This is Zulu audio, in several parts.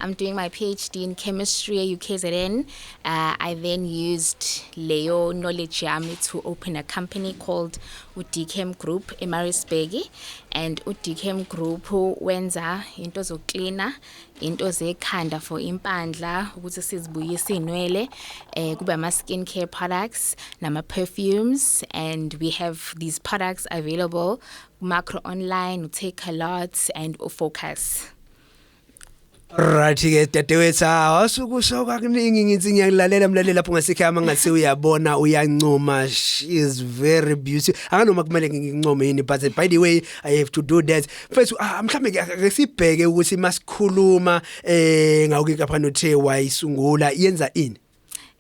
I'm doing my PhD in chemistry at UKZN. I then used Leo knowledge yami to open a company called uDKM Group eMaritzburg, and uDKM Group wenza into zokucleana, into zekhanda for impandla ukuthi sizibuyise inwele, kube ama skincare products nama perfumes, and we have these products available macro online, Take a Lot and Focus. Right ke dadewethu awasukusho kakuningi ngithi ngiyalalela mlalela lapho ngasikhama ngathi uyabona uyancoma. She is very beautiful. Anganoma kumele ngincome yini, but by the way I have to do that. Mfethu mhlambe ke sibheke ukuthi masikhuluma ngawuke kapha nothe wayisungula yenza ini.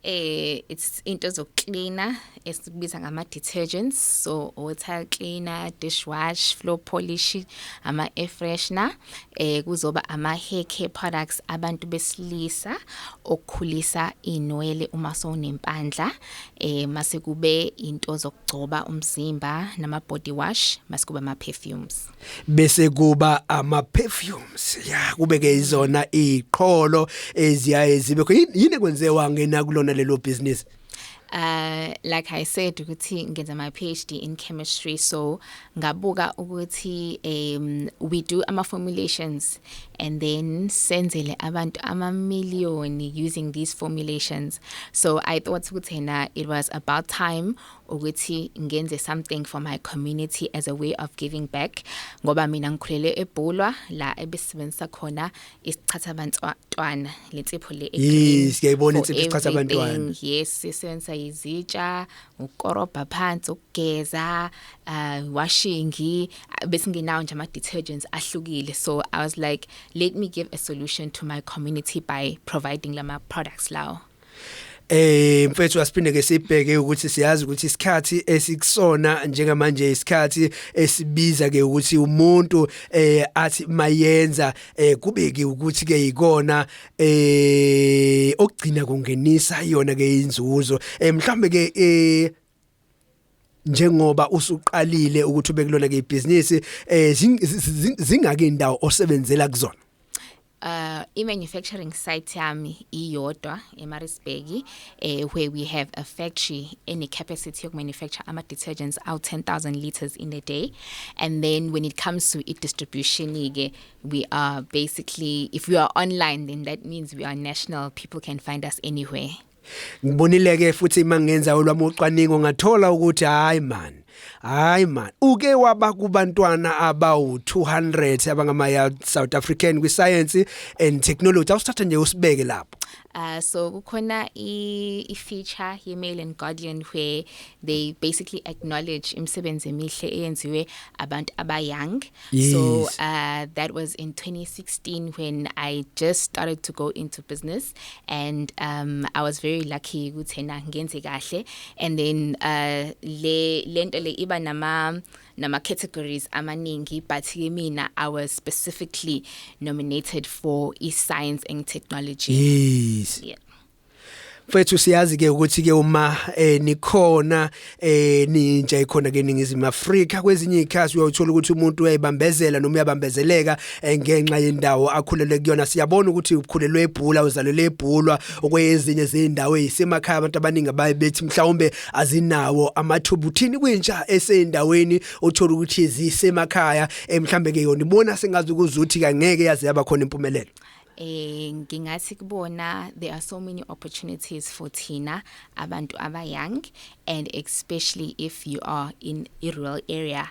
It's into zokucleana esikubiza ngama detergents, so water cleaner, dishwash, floor polish, ama air freshener, kuzoba ama hair care products abantu besilisa okukhulisa inwele uma sonempandla, mase kube into zokugcoba umzimba nama body wash, mase kuba ama perfumes. Bese kuba ama perfumes ya kubeke izona iqholo eziyaye zibe yini kwenzewa ngena kulona lelo business. Like I said ukuthi ngenza my PhD in chemistry, so ngabuka ukuthi we do ama formulations and then senzele abantu amamillion using these formulations. So I thought ukuthi it was about time ukuthi ngenze something for my community as a way of giving back, ngoba mina ngikhulele eBhulwa la ebesebenzisa khona isichatha abantwana lensipho le yes ngiyayibona insipho isichatha abantwana. Yes, sisenza izitsha, ukorobha phansi, ukugeza, washing, bese nginawo nje ama detergents ahlukile. So I was like, let me give a solution to my community by providing lama products lawo. Mfethu asiphinde ke sibheke ukuthi siyazi ukuthi isikhathi esikusona njengamanje isikhathi esibiza ke ukuthi umuntu athi mayenza kubeke ukuthi ke ikona okugcina kungenisa yona ke inzuzo. Mhlambe ke njengoba usuqalile ukuthi ubekulona ke ibusiness zingake indawo osebenzela kuzona. I-manufacturing site yami iyodwa eMaritzburg, where we have a factory in a capacity of manufacture ama detergents out 10,000 liters in a day. And then when it comes to distribution, we are basically, if we are online, then that means we are national. People can find us anywhere. Ngibonile ke futhi mangenza olwami ucwaningo ngathola ukuthi hayi man uke waba kubantwana abawu 200 abangama South African kwi science and technology. Awusithatha nje usibeke lapho. So kukhona feature ye-Mail and Guardian where they basically acknowledge imisebenzi emihle eyenziwe abantu abayoung. Yes. So that was in 2016 when I just started to go into business, and I was very lucky ukuthi ngenze kahle. And then lento le iba nama categories amaningi, but mina I was specifically nominated for science and technology. Yes. Yeah. Mfethu siyazi ke ukuthi ke uma nikhona ninja ikhona ke ningizima Afrika kwezinye ikhazi uyothola ukuthi umuntu uyayibambezela noma uyabambezeleka ngenxa yendawo akhulele kuyona. Siyabona ukuthi ukhulelwe eBhula, uzalelwe eBhulwa, okwezinye izindawo ezisemakhaya abantu abaningi abayebethi mhlawumbe azinawo amathuba. Uthini kwentsha esendaweni uthola ukuthi izisemakhaya mhlambe ke yona ibona sengazi ukuzuthi kangeke yaze yaba khona impumelelo. Ngingathi kubona there are so many opportunities for thina abantu abayoung, and especially if you are in a rural area.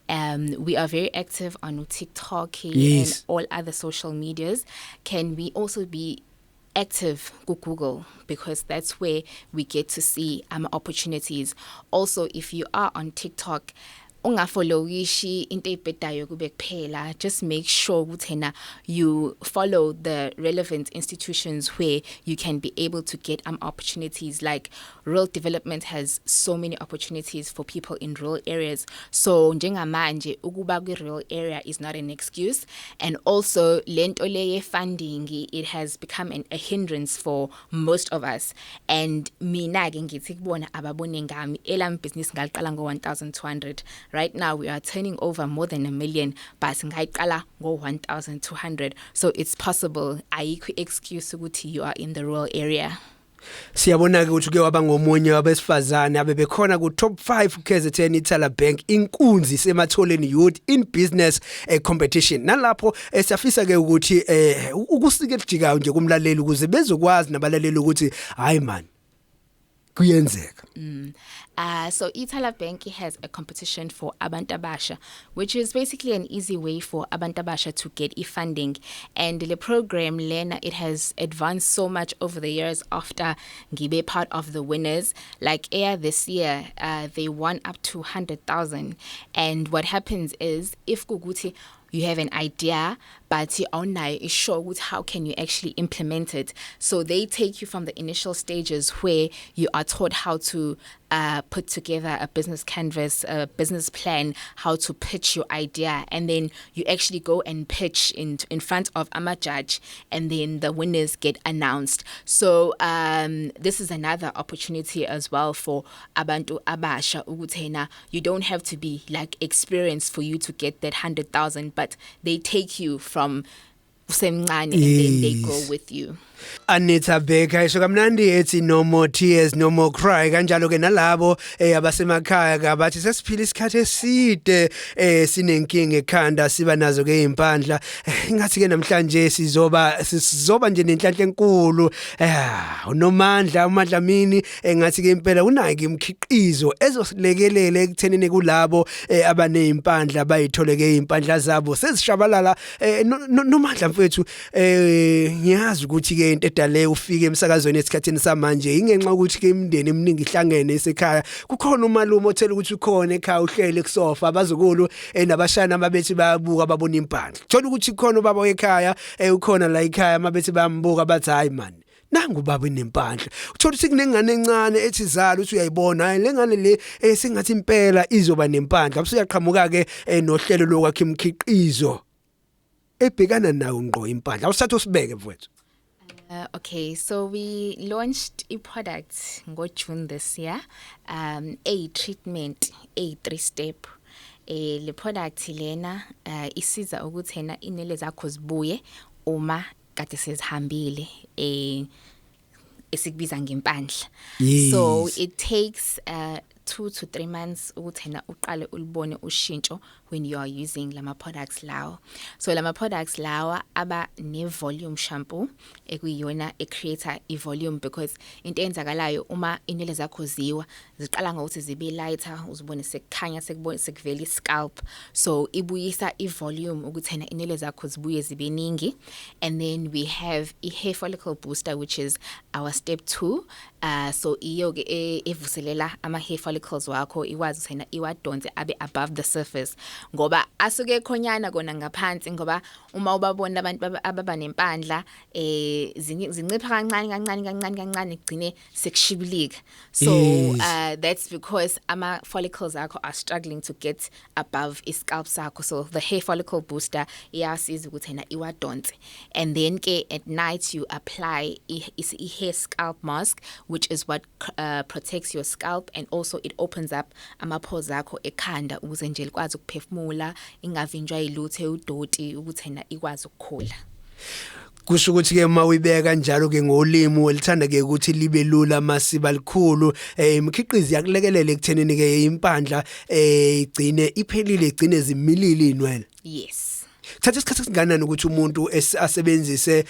We are very active on TikTok yes. and all other social medias. Can we also be active with Google, because that's where we get to see opportunities. Also, if you are on TikTok, ungafollowishi into ebhedayo kube kuphela, just make sure ukuthi you follow the relevant institutions where you can be able to get opportunities. Like rural development has so many opportunities for people in rural areas. So njengamanje ukuba kwi rural area is not an excuse. And also lento le funding, it has become a hindrance for most of us. And mina ke ngithi kubona ababone ngami elam business ngaliqala ngo 1,200 right now we are turning over more than 1 million, but ngayiqala ngo 1,200. So it's possible. Ayikho excuse ukuthi you are in the rural area. Siyabona ke ukuthi ke waba ngomunye wabesifazane abebekhona ku top 5 KZN Ithala Bank inkunzi sematholeni youth in business competition. Nalapho siyafisa ke ukuthi ukusike ejikayo nje kumlaleli ukuze bezokwazi nabalaleli ukuthi hayi man kuyenzeka. So Ithala Bank has a competition for Abantu Abasha, which is basically an easy way for Abantu Abasha to get funding. And the program, Lena, it has advanced so much over the years after Ngibe part of the winners. Like this year, they won up to 100,000. And what happens is, if Guguti, you have an idea, but you is sure how can you actually implement it. So they take you from the initial stages where you are taught how to put together a business canvas, a business plan, how to pitch your idea, and then you actually go and pitch in front of a judge, and then the winners get announced. So this is another opportunity as well for Abantu Abasha Ugutena. You don't have to be like experienced for you to get that 100,000, but they take you from Semncane and then they go with you. Anita Baker isho kamnandi ethi no more tears no more cry kanjalo ke nalabo abasemakhaya ka bathi sesiphila isikhathi eside sinenkinga ekhanda siba nazo ke impandla ngathi ke namhlanje sizoba nje nenhlanhla enkulu unomandla uMandlamini ngathi ke impela unaki imkhiqizo ezosilekelela ekuthenini kulabo abanezimpandla bayitholeke impandla zabo sezishabalala nomandla mfethu ngiyazi ukuthi ke into edale ufike emsakazweni esikhathini samanje ingenxa ukuthi ke imindeni eminingi ihlangene esekhaya kukhona umalume othela ukuthi ukhona ekhaya uhlele kusofa abazukulu nabashana ababethi bayabuka babona impandla thola ukuthi khona ubaba ekhaya ukhona la ekhaya ababethi bayambuka bathi hayi man nangu baba inempandla uthola ukuthi kunengane encane ethi zala uthi uyayibona hayi lengane le singathi impela izoba nempandla usuyaqhamuka ke nohlelo lokwakhe imkhiqizo ebhekana nawo ngqo impandla awusathe usibeke mfowethu. Okay, so we launched a product in June this year, a treatment, a 3-step. Le product lena isiza ukuthena inwele zakho zibuye uma kade sezihambile esikubiza ngempandla. So it takes 2 to 3 months ukuthena uqale ulibone ushintsho when you are using lama products lawa. So lama products lawa aba ne volume shampoo ekuyiyona creator I volume, because into enzakalayo uma inwele zakho ziqala ngokuthi zibe lighter uzibone sekukhanya sekubone sekuvela iscalp, so ibuyisa I volume ukuthena inwele zakho zibuye zibe ningi. And then we have a hair follicle booster, which is our step 2. So iyo ke evuselela ama hair follicles wakho ikwazi ukuthena iwadonse abe above the surface, ngoba asuke khonyana kona ngaphansi, ngoba uma ubabona abantu ababa nempandla zincipha kancane kugcine sekushibilika. So that's because ama follicles akho are struggling to get above iscalp sakho. So the hair follicle booster iyasiza ukuthena iwadonse. And then ke at night you apply a hair scalp mask, which is what protects your scalp, and also it opens up ama-pores akho ekhanda ukuze nje likwazi ukuphefumula, ingavinjwa yiluthe udoti ukuthena ikwazi ukukhula. Kusho ukuthi ke uma uyibeka kanjalo ke ngolimi olithanda ke ukuthi libe lula masiba likhulu imkhiqizi yakulekelela ekuthenini ke impandla igcine iphelile igcine zimilile inwele. Yes. Thatha isikhathi singanani ukuthi umuntu asebenzise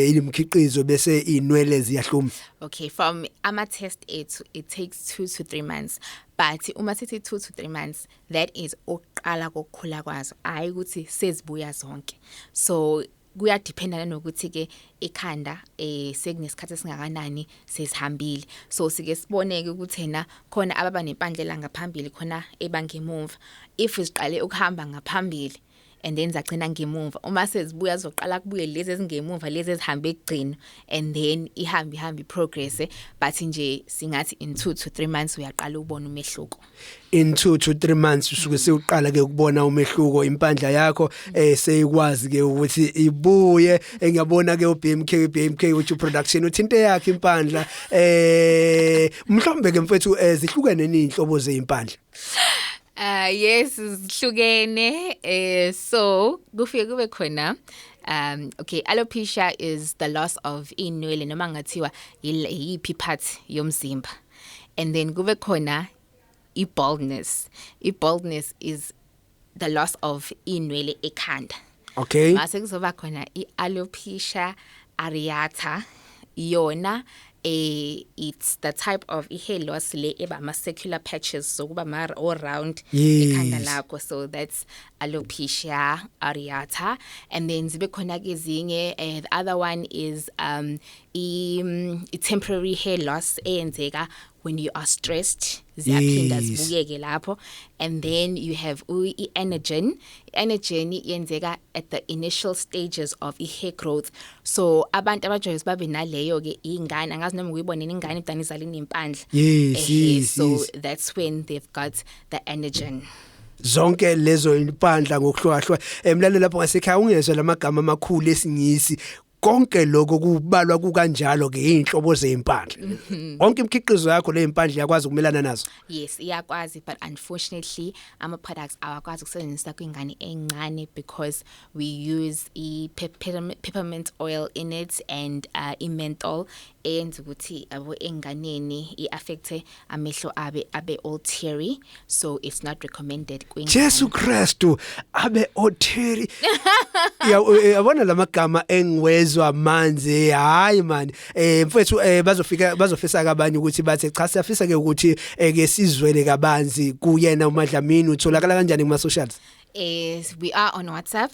imkhiqizo bese inwele ziyahluma? Okay, from ama test it takes 2 to 3 months, but uma sithi 2 to 3 months, that is oqala kokukhula kwazo, hayi ukuthi sezibuya zonke. So kuyadependana nokuthi ke ikhanda sekunesikhathi esingakanani sesihambile. So sike siboneke ukuthena khona ababa nempandlela ngaphambili khona ebangemuva. If isiqale ukuhamba ngaphambili and then zagcina ngemuva uma sezibuya zoqala kubuye lezi ezingemuva lezi ezihambe egcina and then ihambe progress but nje singathi in 2 to 3 months uyaqala ubona umehluko. In 2 to 3 months usuke sewuqala ke ukubona umehluko impandla yakho seyikwazi ke ukuthi ibuye ngiyabona ke uBMK uthi production uthinte yakhe impandla mhlawumbe ke mfethu zihlukene ninhlobo zeimpandla. Yes zihlukene so kufike kube khona okay, alopecia is the loss of inwele noma ngathiwa yiphi part yomzimba, and then kube khona baldness. Baldness is the loss of inwele ekhanda. Okay. Mase kuzoba khona alopecia areata, yona it's the type of hair loss le eba ma circular patches so kuba ma all round ekhanda lakho, so that's alopecia areata. And then zibe khona ke ezinye the other one is temporary hair loss eyenzeka when you are stressed, ziyaphinda zibukeke lapho. And then you have anagen yenzeka at the initial stages of hair growth. So abantu abajwayele babe naleyo ke ingane, angazi noma uyibonene ingane idani izalini impandla. So that's when they've got the anagen. Zonke lezo impandla ngokuhlwahlwa emlalelo lapho ngasekhaya ungezwe lamagama amakhulu esiNgisi konke lokho kubalwa kukanjalo ke inhlobo zeimpandla. Konke imikhiqizo yakho le impandla yakwazi ukumelana nazo. Yes, iyakwazi, but unfortunately ama products awakwazi ukusebenzisa kwingane encane because we use peppermint oil in it and menthol enza ukuthi abo enganeni iaffecte amehlo abe all teary, so it's not recommended kwingane. Jesu Christu abe all teary. Yabona lamagama engwezwa manje hayi man mfethu bazofisa kabanye ukuthi bathe cha siyafisa ke ukuthi ke sizwele kabanzi kuyena uMadlamini utholakala kanjani kuma socials? We are on WhatsApp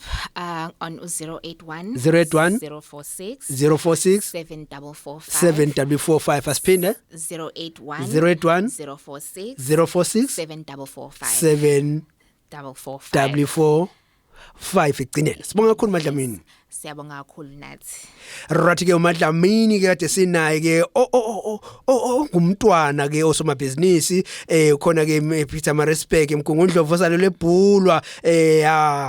on 081 046 7445 asiphinde 081 046 7445 igcinele. Sibonga kakhulu Madlamini. Siyabonga kakhulu nathi. Rathi ke uMadlamini ke kade sinaye ke ngumntwana ke osomabhizinisi khona ke Peter Maritzburg emgungundlovu osale lebhulwa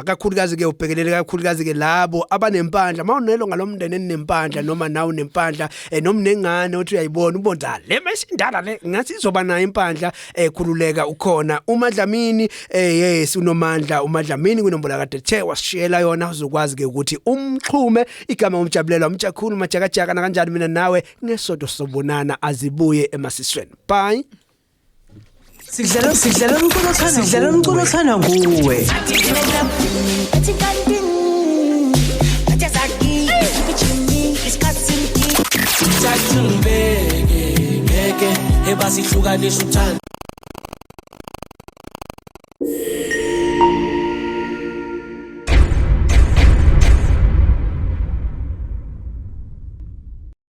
kakhulukazi ke ubhekelele kakhulukazi ke labo abanempandla mawunelo ngalomndeni enempandla noma nawe unempandla nomnengane uthi uyayibona ubonda le mesindala le ngathi izoba nayo impandla khululeka ukhona uMadlamini yes unomandla uMadlamini kunombolo kade the wasishela yona uzokwazi ke ukuthi umxhume igama umjabulela umjakhulu majakajaka na kanjani mina nawe ngesodo sobonana azibuye emasisweni. Bye. Sidlala umculo othanda nguwe. Ngeke ebasihlukanisa uthando.